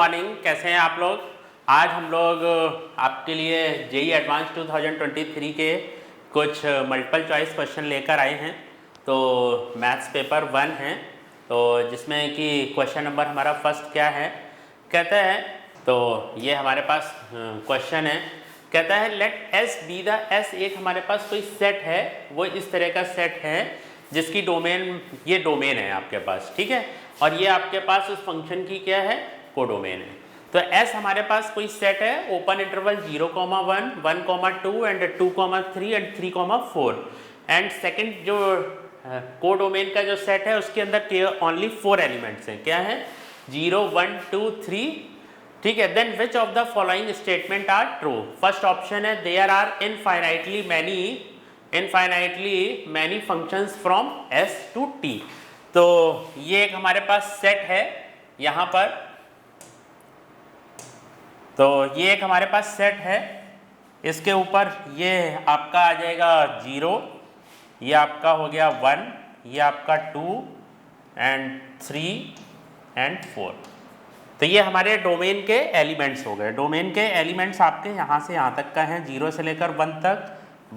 Morning, कैसे हैं आप लोग। आज हम लोग आपके लिए जेईई एडवांस 2023 के कुछ मल्टीपल चॉइस क्वेश्चन लेकर आए हैं। तो मैथ्स पेपर 1 है, तो जिसमें कि क्वेश्चन नंबर हमारा फर्स्ट क्या है, कहता है, तो ये हमारे पास क्वेश्चन है, कहता है let S be the S एक हमारे पास कोई सेट है, वो इस तरह का सेट है जिसकी डोमेन, ये डोमेन है आपके पास, ठीक है, और ये आपके पास उस फंक्शन की क्या है, कोडोमेन है। तो S हमारे पास कोई सेट है, open interval 0,1, 1,2 and 2,3 and 3,4 and second जो कोडोमेन का जो सेट है उसके अंदर ओनली 4 एलिमेंट्स हैं। क्या है, 0, 1, 2, 3, ठीक है। Then which of the following statement are true. First option है there are infinitely many functions from S to T। तो ये एक हमारे पास सेट है यहाँ पर, तो ये एक हमारे पास सेट है, इसके ऊपर ये आपका आ जाएगा 0, ये आपका हो गया 1, ये आपका 2 एंड 3 एंड 4। तो ये हमारे डोमेन के एलिमेंट्स हो गए। डोमेन के एलिमेंट्स आपके यहाँ से यहाँ तक का हैं, 0 से लेकर 1 तक,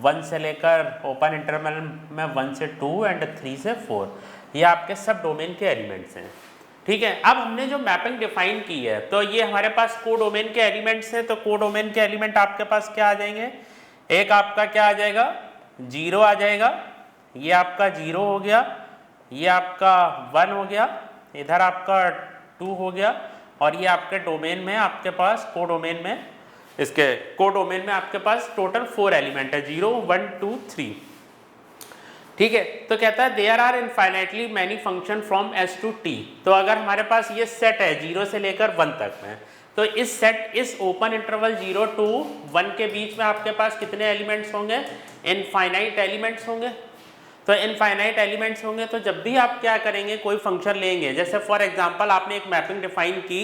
1 से लेकर ओपन इंटरवल में 1 से 2 एंड 3 से 4, ये आपके सब डोमेन के एलिमेंट्स हैं, ठीक है। अब हमने जो मैपिंग डिफाइन की है, तो ये हमारे पास कोडोमेन के एलिमेंट्स हैं। तो कोडोमेन के एलिमेंट आपके पास क्या आ जाएंगे, एक आपका क्या आ जाएगा, 0 आ जाएगा, ये आपका 0 हो गया, ये आपका 1 हो गया, इधर आपका 2 हो गया, और ये आपके डोमेन में आपके पास कोडोमेन में, इसके कोडोमेन में आपके पास टोटल 4 एलिमेंट है, 0, 1, 2, 3, ठीक है। तो कहता है there are infinitely many function from S to T। तो अगर हमारे पास ये सेट है 0 से लेकर 1 तक में, तो इस सेट, इस ओपन इंटरवल 0 to 1 के बीच में आपके पास कितने एलिमेंट्स होंगे, इनफाइनाइट एलिमेंट्स होंगे। तो इनफाइनाइट एलिमेंट्स होंगे, तो जब भी आप क्या करेंगे, कोई फंक्शन लेंगे, जैसे फॉर एग्जांपल आपने एक मैपिंग डिफाइन की,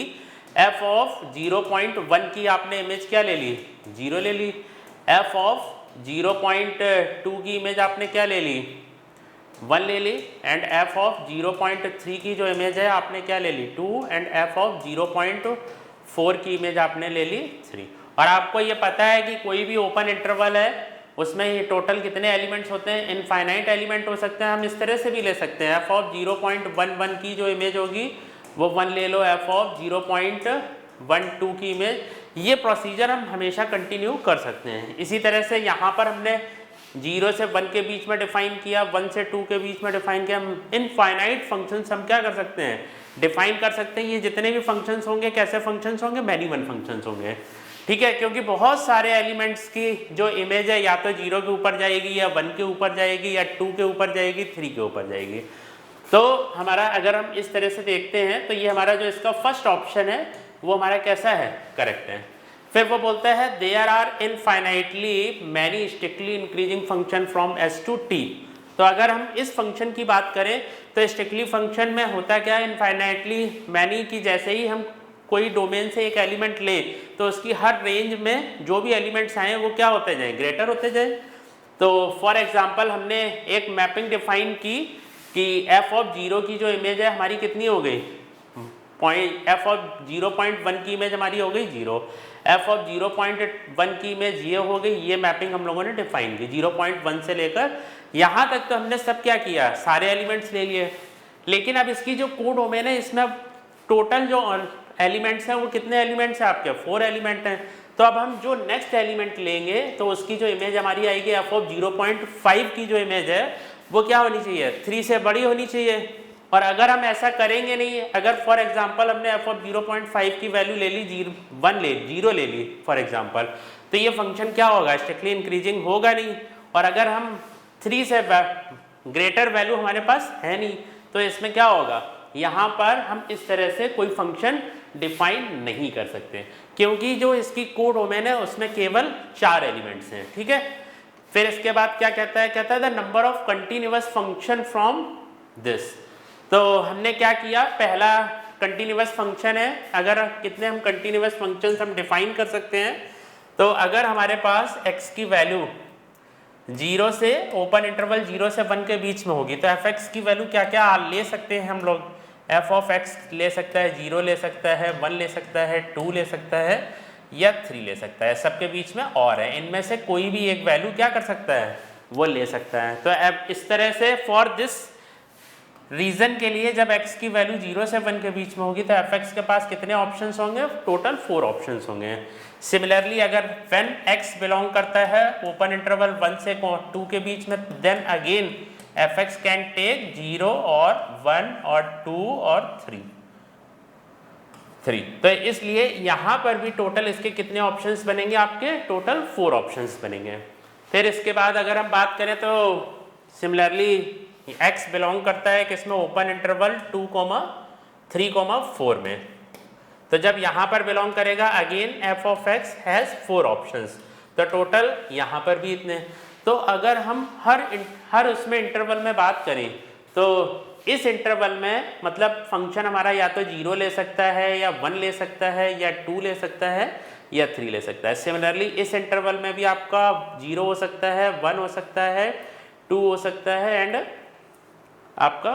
f ऑफ 0.1 की आपने इमेज क्या ले ली, 0 ले ली, f ऑफ 0.2 की इमेज आपने क्या ले ली, 1 ले ली, एंड f ऑफ 0.3 की जो इमेज है आपने क्या ले ली, 2, एंड f ऑफ 0.4 की इमेज आपने ले ली 3। और आपको ये पता है कि कोई भी ओपन इंटरवल है उसमें ये टोटल कितने एलिमेंट्स होते हैं, इनफाइनाइट एलिमेंट हो सकते हैं। हम इस तरह से भी ले सकते हैं, f ऑफ 0.11 की जो इमेज होगी वो 1 ले लो, f ऑफ 0.12 की इमेज, ये प्रोसीजर हम हमेशा कंटिन्यू कर सकते हैं। इसी तरह से यहाँ पर हमने 0 से 1 के बीच में डिफाइन किया, 1 से 2 के बीच में डिफाइन किया। हम इनफाइनाइट फंक्शंस हम क्या कर सकते हैं, डिफाइन कर सकते हैं। ये जितने भी फंक्शंस होंगे, कैसे फंक्शंस होंगे, मैनी वन फंक्शंस होंगे, ठीक है, क्योंकि बहुत सारे एलिमेंट्स की जो इमेज है या तो 0 के ऊपर जाएगी, या 1 के ऊपर जाएगी, या 2 के ऊपर जाएगी, 3 के ऊपर जाएगी। तो हमारा अगर हम इस तरह से देखते हैं, तो ये हमारा जो इसका फर्स्ट ऑप्शन है वो हमारा कैसा है, करेक्ट है। फिर वो बोलता है there are infinitely many strictly increasing function from S to T। तो अगर हम इस फंक्शन की बात करें, तो स्ट्रिक्टली फंक्शन में होता क्या है, इनफाइनाइटली मैनी की, जैसे ही हम कोई डोमेन से एक एलिमेंट ले, तो उसकी हर रेंज में जो भी एलिमेंट्स आए वो क्या होते जाएं, ग्रेटर होते जाएं। तो फॉर एग्जांपल हमने एक मैपिंग डिफाइन की कि f ऑफ 0 की जो इमेज है हमारी कितनी हो गई, f ऑफ 0.1 की इमेज हमारी हो गई 0, f ऑफ 0.1 की इमेज ये हो गई। ये मैपिंग हम लोगों ने डिफाइन की 0.1 से लेकर यहाँ तक। तो हमने सब क्या किया, सारे एलिमेंट्स ले लिए। लेकिन अब इसकी जो कोडोमेन है, इसमें टोटल जो एलिमेंट्स हैं वो कितने एलिमेंट्स हैं आपके, 4 एलिमेंट हैं। तो अब हम जो नेक्स्ट एलिमेंट लेंगे, तो उसकी जो इमेज हमारी आएगी, f ऑफ 0.5 की जो इमेज है वो क्या होनी चाहिए, 3 से बड़ी होनी चाहिए। और अगर हम ऐसा करेंगे नहीं, अगर फॉर एग्जांपल हमने f ऑफ 0.5 की वैल्यू ले ली, 0 ले ली फॉर एग्जांपल, तो ये फंक्शन क्या होगा, स्ट्रिक्टली इंक्रीजिंग होगा नहीं। और अगर हम 3 से ग्रेटर वैल्यू हमारे पास है नहीं, तो इसमें क्या होगा, यहाँ पर हम इस तरह से कोई फंक्शन डिफाइन नहीं कर सकते, क्योंकि जो इसकी कोडोमेन है उसमें केवल 4 एलिमेंट्स हैं, ठीक है। फिर इसके बाद क्या कहता है, कहता है the number of continuous function from this. तो हमने क्या किया, पहला कंटिन्यूअस फंक्शन है, अगर कितने हम कंटिन्यूअस फंक्शंस हम डिफाइन कर सकते हैं। तो अगर हमारे पास x की वैल्यू 0 से ओपन इंटरवल 0 से 1 के बीच में होगी, तो fx की वैल्यू क्या क्या ले सकते हैं हम लोग, एफ ऑफ एक्स ले सकता है 0 ले सकता है 1 ले सकता है 2 ले सकता है या 3 ले सकता है, सबके बीच में और है, इनमें से कोई भी एक वैल्यू क्या कर सकता है वो ले सकता है। तो अब इस तरह से फॉर दिस रीजन के लिए जब x की वैल्यू 0 से 1 के बीच में होगी तो fx के पास कितने ऑप्शंस होंगे, टोटल 4 ऑप्शंस होंगे। सिमिलरली अगर व्हेन x बिलोंग करता है ओपन इंटरवल 1 से 2 के बीच में, then again fx can take 0 और 1 और 2 और 3। तो इसलिए यहाँ पर भी टोटल इसके कितने ऑप्शंस बनेंगे, आपके टोटल 4 ऑप्शंस बनेंगे। फिर इसके बाद अगर हम बात करें तो सिमिलरली x बिलोंग करता है किसमें, ओपन इंटरवल 2, 3, 4 में। तो जब यहाँ पर बिलोंग करेगा again f of x has 4 options, तो टोटल यहाँ पर भी इतने। तो अगर हम हर उसमें इंटरवल में बात करें तो इस इंटरवल में मतलब फंक्शन हमारा या तो 0 ले सकता है या 1 ले सकता है या 2 ले सकता है या 3 ले सकता है। सिमिलरली इस इंटरवल में भी आपका 0 हो सकता है, 1 हो सकता है, 2 हो सकता है एंड आपका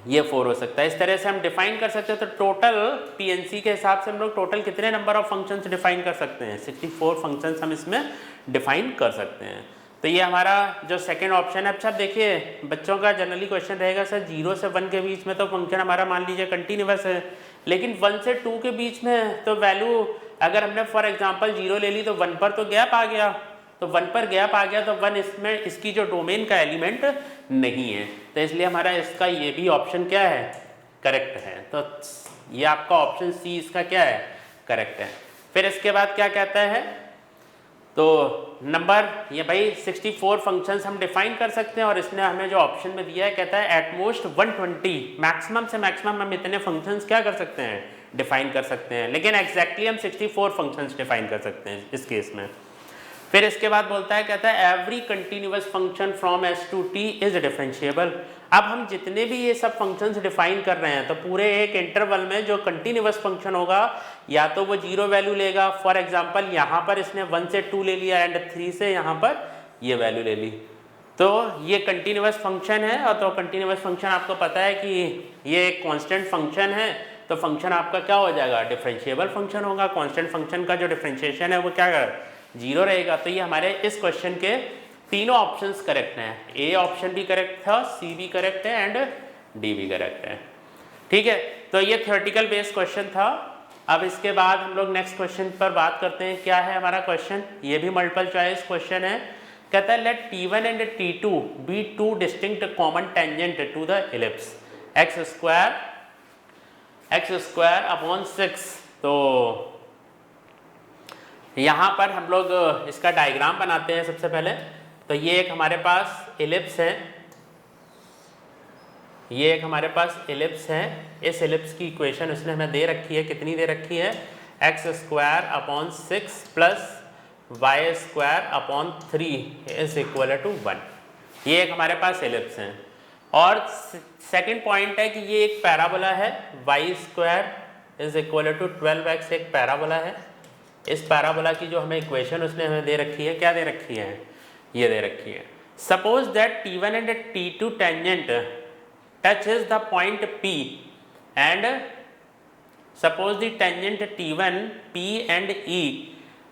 ये 4 हो सकता है। इस तरह से हम डिफाइन कर सकते हैं। तो टोटल पीएनसी के हिसाब से हम लोग टोटल कितने नंबर ऑफ फंक्शंस डिफाइन कर सकते हैं, 64 फंक्शंस हम इसमें डिफाइन कर सकते हैं। तो ये हमारा जो सेकंड ऑप्शन है। अच्छा देखिए बच्चों का जनरली क्वेश्चन रहेगा सर 0 से 1 के बीच में तो फंक्शन हमारा मान लीजिए कंटिन्यूअस है, लेकिन 1 से 2 के बीच में तो वैल्यू अगर हमने फॉर एग्जांपल 0 ले ली तो 1 पर तो गैप आ गया, तो 1 पर गैप आ गया तो 1 इसमें इसकी जो डोमेन का एलिमेंट नहीं है, तो इसलिए हमारा इसका ये भी ऑप्शन क्या है, करेक्ट है। तो ये आपका ऑप्शन सी इसका क्या है, करेक्ट है। फिर इसके बाद क्या कहता है, तो नंबर ये भाई 64 फंक्शंस हम डिफाइन कर सकते हैं और इसने हमें जो ऑप्शन में दिया है कहता है एटमोस्ट 120, मैक्सिमम से मैक्सिमम हम इतने फंक्शंस क्या कर सकते हैं, डिफाइन कर सकते हैं, लेकिन एग्जैक्टली हम 64 फंक्शंस डिफाइन कर सकते हैं इस केस में। फिर इसके बाद बोलता है, कहता है every continuous function from s to t is differentiable. अब हम जितने भी ये सब फंक्शंस डिफाइन कर रहे हैं तो पूरे एक इंटरवल में जो कंटिन्यूअस फंक्शन होगा या तो वो 0 वैल्यू लेगा, फॉर एग्जांपल यहाँ पर इसने 1 से 2 ले लिया एंड 3 से यहाँ पर ये वैल्यू ले ली, तो ये कंटिन्यूअस फंक्शन है। और तो कंटिन्यूअस फंक्शन आपको पता है कि ये एक कॉन्स्टेंट फंक्शन है, तो फंक्शन आपका क्या हो जाएगा, डिफरेंशिएबल फंक्शन होगा। कॉन्स्टेंट फंक्शन का जो डिफरेंशिएशन है वो क्या 0 रहेगा। तो ये हमारे इस क्वेश्चन के तीनों ऑप्शंस करेक्ट हैं, ए ऑप्शन भी करेक्ट था, सी भी करेक्ट है एंड डी भी करेक्ट है। ठीक है, तो ये थ्योरेटिकल बेस्ड क्वेश्चन था। अब इसके बाद हम लोग नेक्स्ट क्वेश्चन पर बात करते हैं। क्या है हमारा क्वेश्चन, ये भी मल्टीपल चॉइस क्वेश्चन है। कहता है let T1 and T2 be 2 distinct common tangent to the ellipse x square upon 6। तो यहाँ पर हम लोग इसका डायग्राम बनाते हैं सबसे पहले। तो ये एक हमारे पास इलिप्स है, ये एक हमारे पास इलिप्स है। इस इलिप्स की इक्वेशन उसने हमें दे रखी है, कितनी दे रखी है, x square upon 6 plus y square upon 3 is equal to 1। ये एक हमारे पास इलिप्स है। और सेकंड पॉइंट है कि ये एक पैराबोला है, y square is equal to 12x एक पैराबोला है। इस पैराबोला की जो हमें इक्वेशन उसने हमें दे रखी है, क्या दे रखी है, ये दे रखी है। Suppose that T1 and T2 tangent touches the point P and suppose the tangent T1 P and E,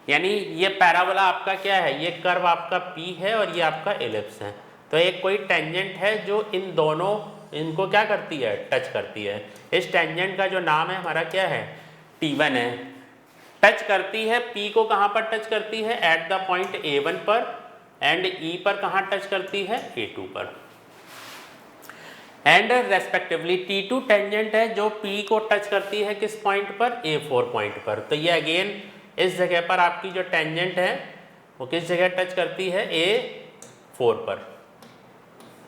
यानी ये पैराबोला आपका क्या है, ये कर्व आपका P है और ये आपका एलिप्स है। तो एक कोई टेंजेंट है जो इन दोनों इनको क्या करती है, टच करती है। इस टेंजेंट का जो नाम है हमारा क्या है, T1 है। टच करती है P को, कहाँ पर टच करती है, एट द पॉइंट A1 पर, एंड E पर कहाँ टच करती है, A2 पर। एंड रेस्पेक्टिवली T2 टेंजेंट है जो P को टच करती है किस पॉइंट पर, A4 पॉइंट पर। तो ये अगेन इस जगह पर आपकी जो टेंजेंट है वो किस जगह टच करती है, A4 पर।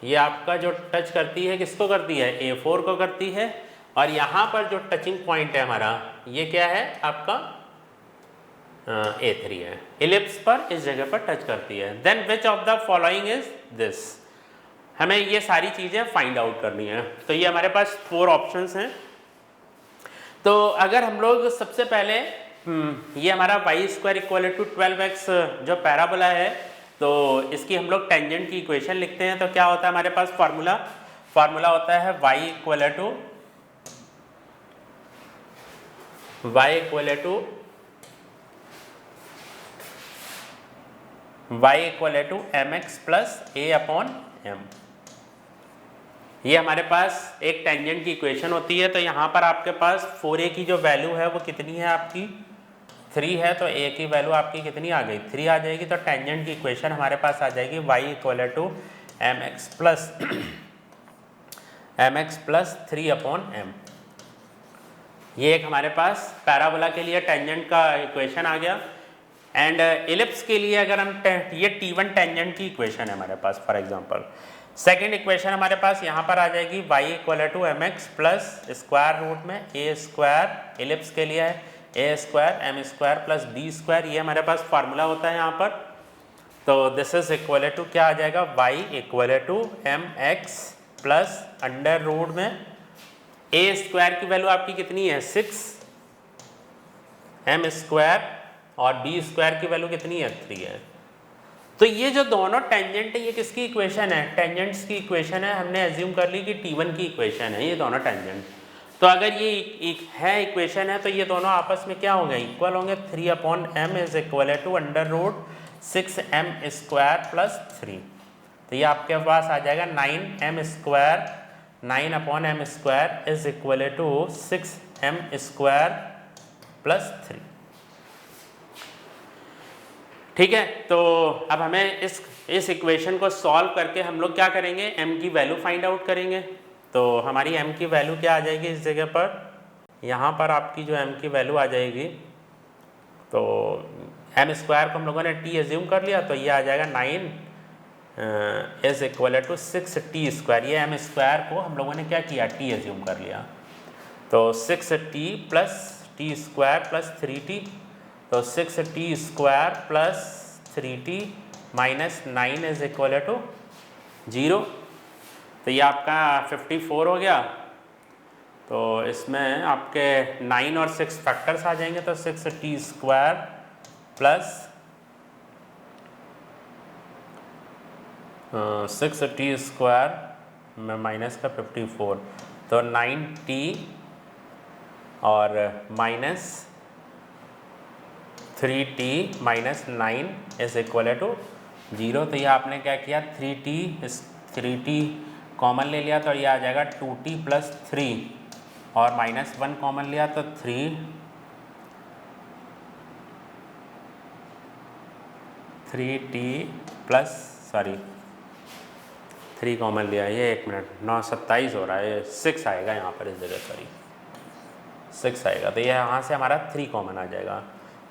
ये आपका जो टच करती है किसको करती है, A4 को करती है। और यहाँ पर जो टचिंग पॉइंट है हमारा ये क्या है आपका, A3 है। इलिप्स पर इस जगह पर टच करती है। Then which of the following is this, हमें ये सारी चीज़ें फाइंड आउट करनी है। तो ये हमारे पास 4 ऑप्शंस हैं। तो अगर हम लोग सबसे पहले ये हमारा y square equal to 12x जो पैराबोला है, तो इसकी हम लोग टेंजेंट की इक्वेशन लिखते हैं। तो क्या होता है हमारे पास फार्मूला होता है y equal to y equal to mx plus a upon m। ये हमारे पास एक टेंजेंट की इक्वेशन होती है। तो यहाँ पर आपके पास 4a की जो वैल्यू है वो कितनी है आपकी 3 है, तो a की वैल्यू आपकी कितनी आ गई 3 आ जाएगी। तो टेंजेंट की इक्वेशन हमारे पास आ जाएगी y equal to mx plus 3 upon m। ये एक हमारे पास पैराबोला के लिए टेंजेंट का इक्वेशन आ गया। एंड इलिप्स के लिए अगर हम ये T1 टेंजेंट की इक्वेशन है हमारे पास फॉर एग्जांपल। सेकंड इक्वेशन हमारे पास यहाँ पर आ जाएगी y equal to mx plus square root में a स्क्वायर इलिप्स के लिए है a square m square plus b square. ये हमारे पास फार्मूला होता है यहाँ पर। तो दिस इज इक्वल टू क्या आ जाएगा y equal to mx plus under root में a स्क्वायर की वैल्यू आपकी कितनी है 6, m स्क्वायर और b स्क्वायर की वैल्यू कितनी है 3 है। तो ये जो दोनों टेंजेंट है ये किसकी इक्वेशन है टेंजेंट्स की इक्वेशन है। हमने एज्यूम कर ली कि T1 की इक्वेशन है ये दोनों टेंजेंट। तो अगर ये एक है इक्वेशन है तो ये दोनों आपस में क्या होंगे इक्वल होंगे। 3 upon m is equal to under root 6m square plus 3। तो ये आपके पास आ जाएगा 9m square 9 upon m square is equal to 6m square plus 3। ठीक है। तो अब हमें इस इक्वेशन को सॉल्व करके हम लोग क्या करेंगे m की वैल्यू फाइंड आउट करेंगे। तो हमारी m की वैल्यू क्या आ जाएगी इस जगह पर, यहाँ पर आपकी जो m की वैल्यू आ जाएगी तो m स्क्वायर को हम लोगों ने t एज्यूम कर लिया तो ये आ जाएगा 9 is equal to 6t square. ये m स्क्वायर को हम लोगों ने क्या किया t एज्यूम कर लिया तो 6t plus t square plus 3t। तो 6t square plus 3t minus 9 is equal to 0। तो ये आपका 54 हो गया। तो इसमें आपके 9 और 6 फैक्टर्स आ जाएंगे तो 6t square plus 6t square में माइनस का 54 तो 9t और minus 3t minus 9 is equal to 0। तो ये आपने क्या किया 3t कॉमन ले लिया तो ये आ जाएगा 2t प्लस 3 और माइनस 1 कॉमन लिया तो 3t प्लस 3 कॉमन लिया। ये 1 मिनट 9 27 हो रहा है, ये 6 आएगा यहाँ पर इस जगह 6 आएगा। तो ये यहाँ से हमारा 3 कॉमन आ जाएगा।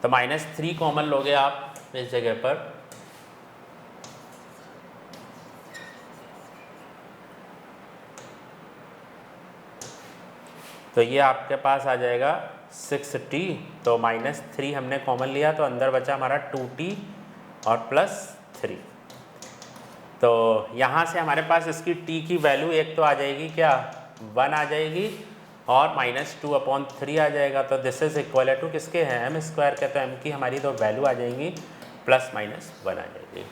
तो -3 कॉमन लोगे आप इस जगह पर तो ये आपके पास आ जाएगा 6t। तो -3 हमने कॉमन लिया तो अंदर बचा हमारा 2t और प्लस 3। तो यहाँ से हमारे पास इसकी t की वैल्यू एक तो आ जाएगी क्या 1 आ जाएगी और -2 अपॉन 3 आ जाएगा। तो दिस इज इक्वल टू किसके हैं m स्क्वायर के। तो m की हमारी तो वैल्यू आ जाएंगी प्लस माइनस 1 आ जाएगी।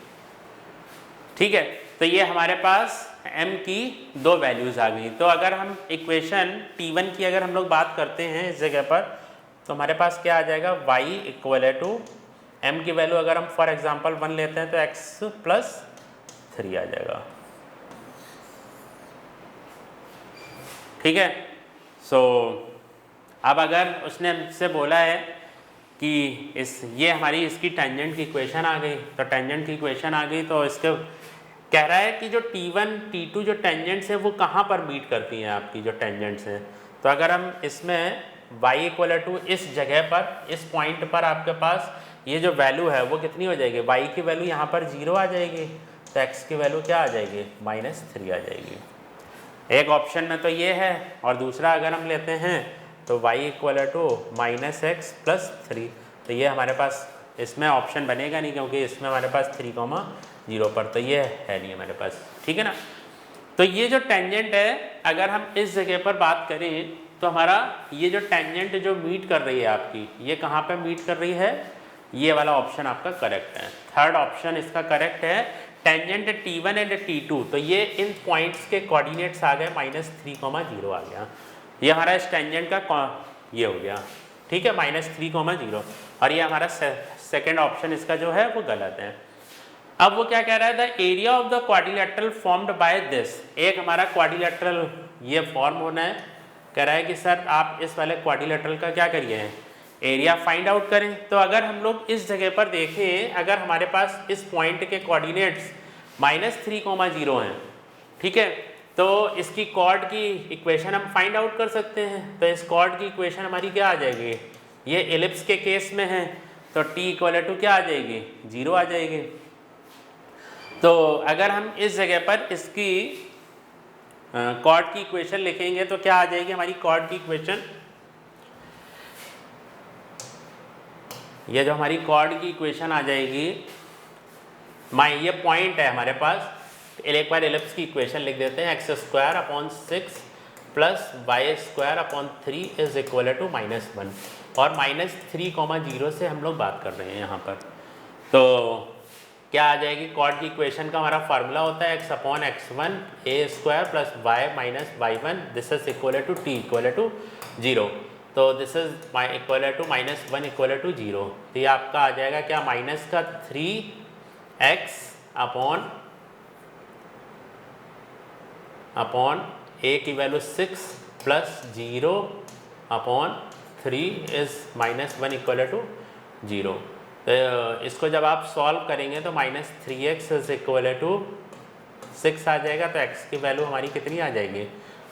ठीक है। तो ये हमारे पास m की 2 वैल्यूज़ आ गई। तो अगर हम इक्वेशन T1 की अगर हम लोग बात करते हैं इस जगह पर तो हमारे पास क्या आ जाएगा y इक्वल टू m की वैल्यू अगर हम फॉर एग्जांपल 1 लेते हैं तो x प्लस 3 आ जाएगा। ठीक है। सो अब अगर उसने हमसे बोला है कि ये हमारी इसकी टेंजेंट की इक्वेशन आ गई तो टेंजेंट की इक्वेशन आ गई तो इसके कह रहा है कि जो T1 T2 जो टेंजेंट्स है वो कहाँ पर मीट करती हैं आपकी जो टेंजेंट्स हैं। तो अगर हम इसमें y इक्वल टू इस जगह पर इस पॉइंट पर आपके पास ये जो वैल्यू है वो कितनी हो जाएगी y की वैल्यू यहाँ पर 0 आ जाएगी तो x की वैल्यू क्या आ जाएगी -3 आ जाएगी। एक ऑप्शन में तो ये है और दूसरा अगर हम लेते हैं तो y equal to -x plus 3। तो ये हमारे पास इसमें ऑप्शन बनेगा नहीं क्योंकि इसमें हमारे पास 3,0 पर तो ये है नहीं हमारे पास। ठीक है ना। तो ये जो टेंजेंट है अगर हम इस जगह पर बात करें तो हमारा ये जो टेंजेंट जो मीट कर रही है आपकी ये कहाँ पे मीट कर रही है, ये वाला ऑप्शन आपका करेक्ट है। थर्ड ऑप्शन इसका करेक्ट है। टेंजेंट T1 एंड T2 तो ये इन पॉइंट्स के कोऑर्डिनेट्स आ गए -3,0 आ गया। ये हमारा इस टेंजेंट का ये हो गया। ठीक है, -3,0। और ये हमारा सेकेंड ऑप्शन इसका जो है वो गलत है। अब वो क्या कह रहा है, the area of the quadrilateral formed by this, एक हमारा क्वाड्रिलेटरल ये फॉर्म होना है। कह रहा है कि सर आप इस वाले क्वाड्रिलेटरल का क्या करिए, एरिया फाइंड आउट करें। तो अगर हम लोग इस जगह पर देखें, अगर हमारे पास इस पॉइंट के कोऑर्डिनेट्स -3,0 हैं, ठीक है, तो इसकी कॉर्ड की इक्वेशन हम फाइंड आउट कर सकते हैं। तो इस कॉर्ड की इक्वेशन हमारी क्या आ जाएगी, ये एलिप्स के केस में है तो t इक्वल टू क्या आ जाएगी, 0 आ जाएगी। तो अगर हम इस जगह पर इसकी कॉर्ड की इक्वेशन लिखेंगे तो क्या आ जाएगी हमारी कॉर्ड की इक्वेशन, ये जो हमारी कॉर्ड की इक्वेशन आ जाएगी, ये पॉइंट है हमारे पास, एक बार एलिप्स की इक्वेशन लिख देते हैं, x² + y² / 3 is equal to -1, और -3,0 से हम लोग बात कर रहे हैं यहाँ पर। तो क्या आ जाएगी, कॉर्ड की इक्वेशन का हमारा फार्मूला होता है x/(x1) a² + y - y1, this is equal to t equal to 0। तो this is equal to -1 equal to 0। तो ये आपका आ जाएगा क्या, -3x अपॉन a की वैल्यू 6 + 0/3 इज -1 इक्वल टू 0। तो इसको जब आप सॉल्व करेंगे तो -3x इज इक्वल टू 6 आ जाएगा। तो x की वैल्यू हमारी कितनी आ जाएगी,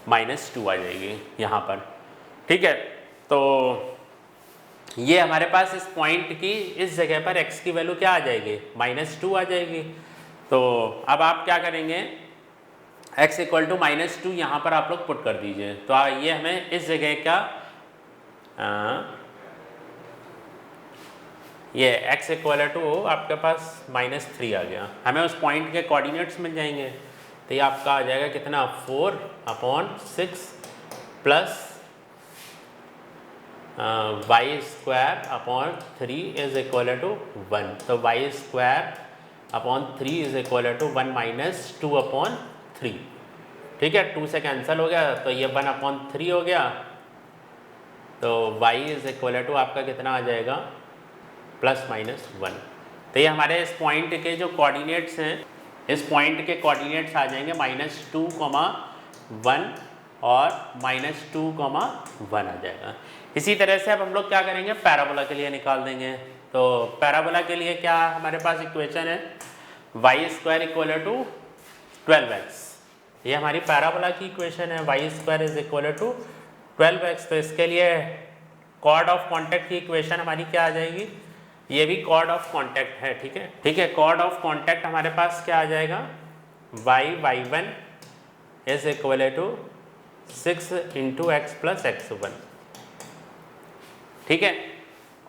-2 आ जाएगी यहाँ पर, ठीक है। तो ये हमारे पास इस पॉइंट की इस जगह पर x की वैल्यू क्या आ जाएगी, -2 आ जाएगी। तो अब आप क्या करेंगे, x इक्वल टू -2 यहाँ पर आप लोग पुट कर दीजिए। तो ये हमें इस जगह का ये x इक्वल टू आपके पास -3 आ गया, हमें उस पॉइंट के कोऑर्डिनेट्स मिल जाएंगे। तो ये आपका आ जाएगा कितना, 4/6 + y² / 3 इज इक्वल टू 1। तो y²/3 इज इक्वल टू 1 - 2/3, ठीक है। 2 से कैंसिल हो गया तो ये 1/3 हो गया। तो y इज इक्वल टू आपका कितना आ जाएगा, +-1। तो ये हमारे इस पॉइंट के जो कोऑर्डिनेट्स हैं, इस पॉइंट के कोऑर्डिनेट्स आ जाएंगे -2, 1 और -2, 1 आ जाएगा। इसी तरह से अब हम लोग क्या करेंगे, पैराबोला के लिए निकाल देंगे। तो पैराबोला के लिए क्या हमारे पास इक्वेशन है, y² इक्वल टू 12x। ये हमारी पैराबोला की इक्वेशन है, y² is equal to 12x। तो इसके लिए कॉर्ड ऑफ कॉन्टैक्ट की इक्वेशन हमारी क्या आ जाएगी, ये भी कॉर्ड ऑफ कॉन्टैक्ट है, ठीक है, ठीक है। कॉर्ड ऑफ कॉन्टैक्ट हमारे पास क्या आ जाएगा, y1 is equal to 6 × x + x1, ठीक है।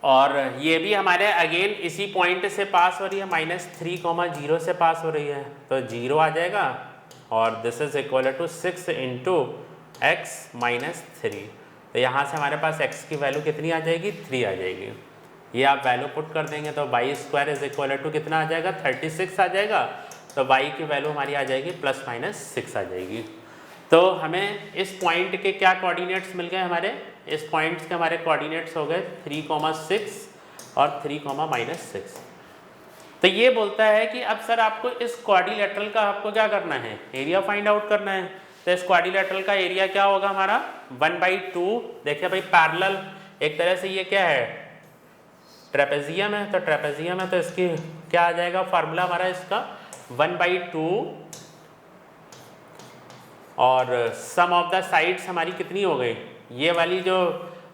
और ये भी हमारे अगेन इसी पॉइंट से पास हो रही है, -3,0 से पास हो रही है, तो 0 आ जाएगा। और this is equal to 6 × x - 3। तो यहाँ से हमारे पास x की वैल्यू कितनी आ जाएगी, 3 आ जाएगी। ये आप वैल्यू पुट कर देंगे तो y² इज इक्वल टू कितना आ जाएगा, 36 आ जाएगा। तो y की वैल्यू हमारी आ जाएगी +-6 आ जाएगी। तो हमें इस पॉइंट के क्या कोऑर्डिनेट्स मिल गए, हमारे इस पॉइंट्स के हमारे कोऑर्डिनेट्स हो गए 3,6 और 3,-6। तो ये बोलता है कि अब सर आपको इस क्वाड्रिलेटरल का आपको क्या करना है, एरिया फाइंड आउट करना है। तो इस क्वाड्रिलेटरल का एरिया क्या होगा हमारा, 1/2। देखिए भाई पैरेलल, एक तरह से ये क्या है, ट्रेपेजियम है। तो ट्रेपेजियम है तो इसकी क्या आ जाएगा फार्मूला हमारा इसका, 1/2 और सम ऑफ द साइड्स हमारी कितनी हो गई, ये वाली जो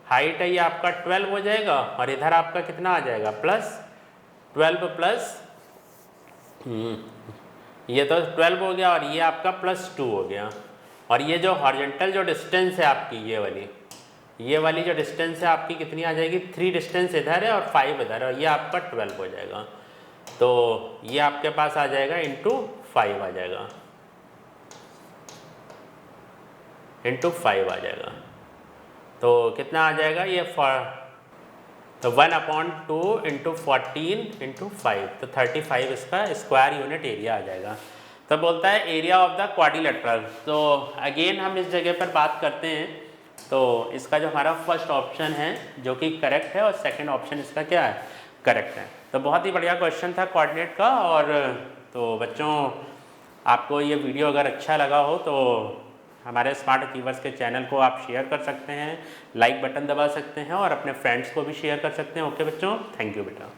हाइट है ये आपका 12 हो जाएगा, और इधर आपका कितना आ जाएगा, +12 प्लस ये तो 12 हो गया, और ये आपका +2 हो गया। और ये जो हॉरिजॉन्टल जो डिस्टेंस है आपकी, ये वाली जो डिस्टेंस है आपकी कितनी आ जाएगी, 3 डिस्टेंस इधर है और 5 इधर है, और ये आपका 12 हो जाएगा। तो ये आपके पास आ जाएगा ×5 आ जाएगा, ×5 आ जाएगा। तो कितना आ जाएगा ये, तो 1/2 × 14 × 5, तो 35 इसका स्क्वायर यूनिट एरिया आ जाएगा। तो बोलता है एरिया ऑफ द क्वाड्रिलेटरल। तो अगेन हम इस जगह पर बात करते हैं, तो इसका जो हमारा फर्स्ट ऑप्शन है जो कि करेक्ट है और सेकंड ऑप्शन इसका क्या है, करेक्ट है। तो बहुत ही बढ़िया क्वेश्चन था कोऑर्डिनेट का। और तो बच्चों आपको ये वीडियो अगर अच्छा लगा हो तो हमारे स्मार्ट अचीवर्स के चैनल को आप शेयर कर सकते हैं, लाइक बटन दबा सकते हैं और अपने फ्रेंड्स को भी शेयर कर सकते हैं। ओके बच्चों, थैंक यू बेटा।